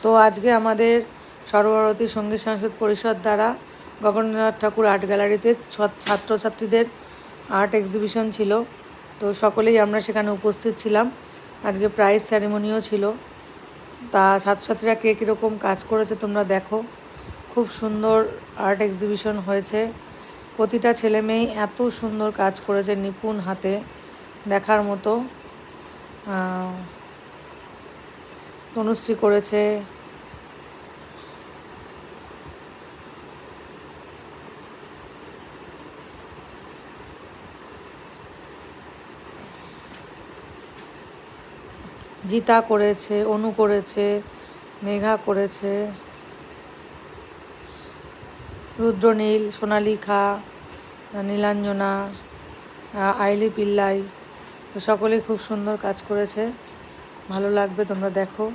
তো আজকে আমাদের সর্বভারতীয় সঙ্গীত সাংস্কৃতিক পরিষদ দ্বারা গগনেন্দ্রনাথ ঠাকুর আর্ট গ্যালারিতে ছাত্রছাত্রীদের আর্ট এক্সিবিশন ছিল। তো সকলেই আমরা সেখানে উপস্থিত ছিলাম। আজকে প্রাইজ সেরেমনিও ছিল। তা ছাত্রছাত্রীরা কে কীরকম কাজ করেছে তোমরা দেখো। খুব সুন্দর আর্ট এক্সিবিশন হয়েছে। প্রতিটা ছেলে মেয়ে এত সুন্দর কাজ করেছে নিপুণ হাতে, দেখার মতো। তনুশ্রী করেছে, জিতা করেছে, অনু করেছে, মেঘা করেছে, রুদ্রনীল, সোনালিখা, নীলাঞ্জনা, আইলি পিল্লাই, সকলেই খুব সুন্দর কাজ করেছে। ভালো লাগবে, তোমরা দেখো।